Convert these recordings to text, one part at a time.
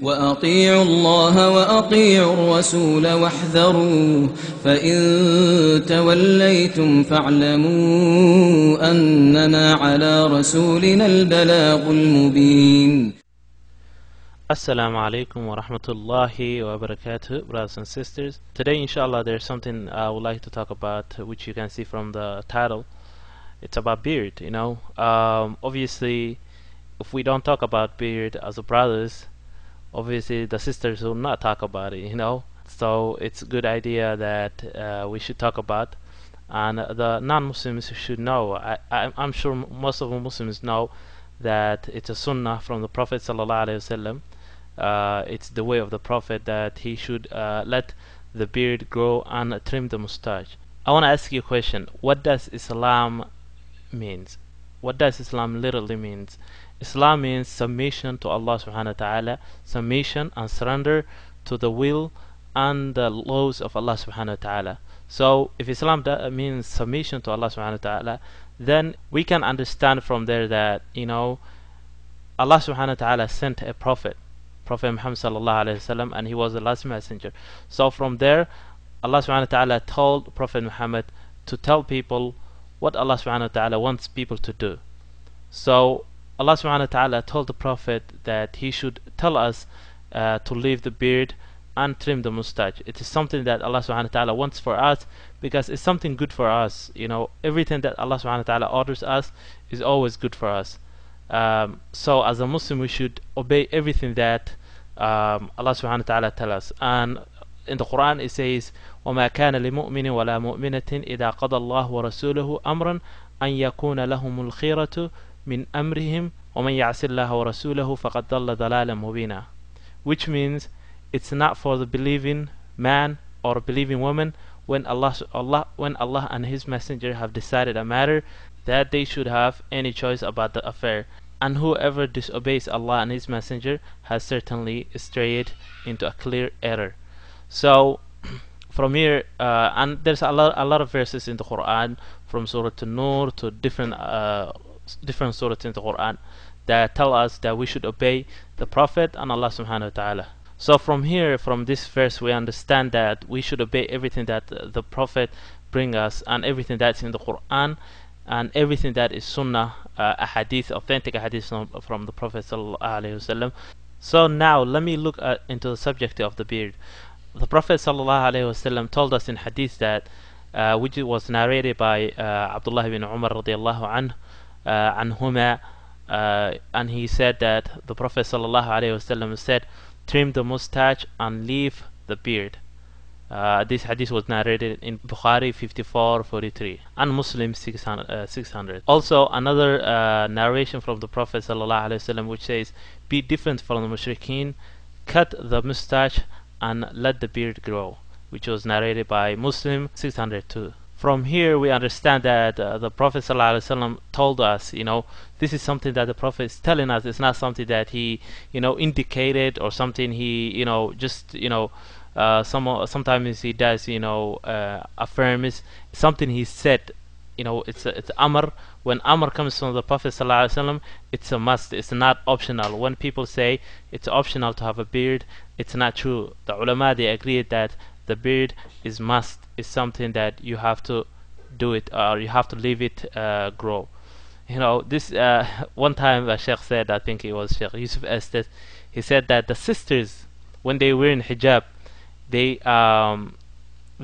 وأطيعوا الله وأطيعوا الرسول واحذروا فإن توليتم فاعلموا أنما على رسولنا البلاغ المبين. Assalamu alaikum wa rahmatullahi wa barakatuh, brothers and sisters. Today, inshallah, there's something I would like to talk about, which you can see from the title. It's about beard, obviously, if we don't talk about beard as a brothers, obviously the sisters will not talk about it, So it's a good idea that we should talk about, and the non-Muslims should know. I'm sure most of the Muslims know that it's a sunnah from the Prophet sallallahu alaihi wasallam. It's the way of the Prophet that he should let the beard grow and trim the mustache. I want to ask you a question. What does Islam means? What does Islam literally means? Islam means submission to Allah subhanahu wa ta'ala, submission and surrender to the will and the laws of Allah subhanahu wa ta'ala. So if Islam means submission to Allah subhanahu wa ta'ala, then we can understand from there that Allah subhanahu wa ta'ala sent a Prophet Muhammad sallallahu alaihi wasallam, and he was the last messenger. So from there, Allah subhanahu wa ta'ala told Prophet Muhammad to tell people what Allah subhanahu wa ta'ala wants people to do. So Allah subhanahu wa ta'ala told the Prophet that he should tell us to leave the beard and trim the mustache. It is something that Allah subhanahu wa ta'ala wants for us, because it's something good for us. Everything that Allah subhanahu wa ta'ala orders us is always good for us. So as a Muslim, we should obey everything that Allah subhanahu wa ta'ala tells us. And in the Quran it says, وَمَا كَانَ لِمُؤْمِنٍ وَلَا مُؤْمِنَةٍ إِذَا قَضَى اللَّهُ وَرَسُولُهُ أَمْرًا أَنْ يَكُونَ لَهُمُ الْخِيرَةُ مِنْ أَمْرِهِمْ وَمَنْ يَعْصِ اللَّهَ وَرَسُولَهُ فَقَدْ ضَلَّ ضَلَالًا مُبِينًا. Which means it's not for the believing man or believing woman, when Allah and His Messenger have decided a matter, that they should have any choice about the affair. And whoever disobeys Allah and His Messenger has certainly strayed into a clear error. So from here, and there's a lot of verses in the Quran, from Surah An-Nur to different surahs in the Quran, that tell us that we should obey the Prophet and Allah subhanahu wa ta'ala. So from here, from this verse, we understand that we should obey everything that the Prophet bring us, and everything that's in the Quran, and everything that is Sunnah, authentic hadith from the Prophet sallallahu alaihi wasallam. So now let me look into the subject of the beard. The Prophet sallallahu alaihi wasallam told us in hadith that, which was narrated by Abdullah ibn Umar radiallahu anhuma, and he said that the Prophet sallallahu alaihi wasallam said, "Trim the mustache and leave the beard." This hadith was narrated in Bukhari 54:43 and Muslim 600. Also another narration from the Prophet sallallahu alaihi wasallam, which says, "Be different from the mushrikeen, cut the mustache and let the beard grow," which was narrated by Muslim 602. From here we understand that the Prophet sallallahu alaihi wasallam told us, this is something that the Prophet is telling us. It's not something that he indicated, or something he just sometimes he does affirms something he said. It's amr. When amr comes from the Prophet sallallahu alaihi wasallam, it's a must. It's not optional. When people say it's optional to have a beard, it's not true. The ulama, they agreed that the beard is must. It's something that you have to do it, or you have to leave it grow. This one time a sheikh said, I think it was Sheikh Yusuf Estes, he said that the sisters, when they wear in hijab, they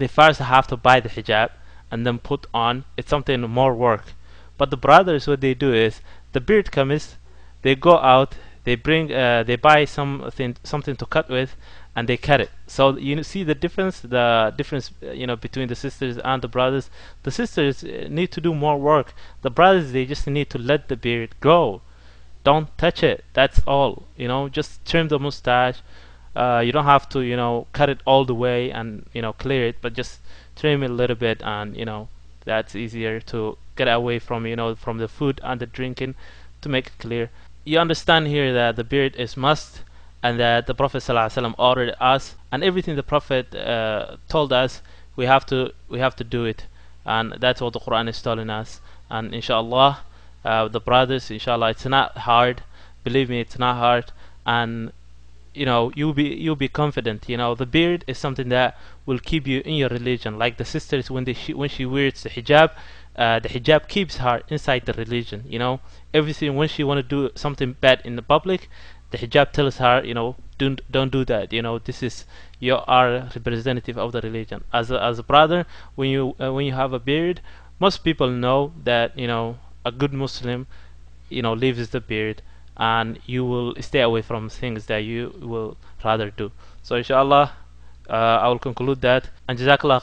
first have to buy the hijab and then put on. It's something more work. But the brothers, what they do is, the beard comes, they go out, they bring they buy something to cut with, and they cut it. So you see the difference between the sisters and the brothers. The sisters need to do more work. The brothers, they just need to let the beard grow. Don't touch it. That's all. Just trim the mustache. You don't have to cut it all the way and clear it, but just trim it a little bit, and that's easier to get away from from the food and the drinking, to make it clear. You understand here that the beard is must, and that the Prophet ﷺ ordered us, and everything the Prophet told us, we have to do it, and that's what the Quran is telling us. And inshallah, the brothers, inshallah, it's not hard. Believe me, it's not hard. And you'll be confident. The beard is something that will keep you in your religion. Like the sisters, when she wears the hijab keeps her inside the religion. Everything, when she want to do something bad in the public, the hijab tells her, don't do that. This is, you are representative of the religion. As a brother, when you have a beard, most people know that a good Muslim leaves the beard, and you will stay away from things that you will rather do. So inshallah, I will conclude that, and jazakallah khair.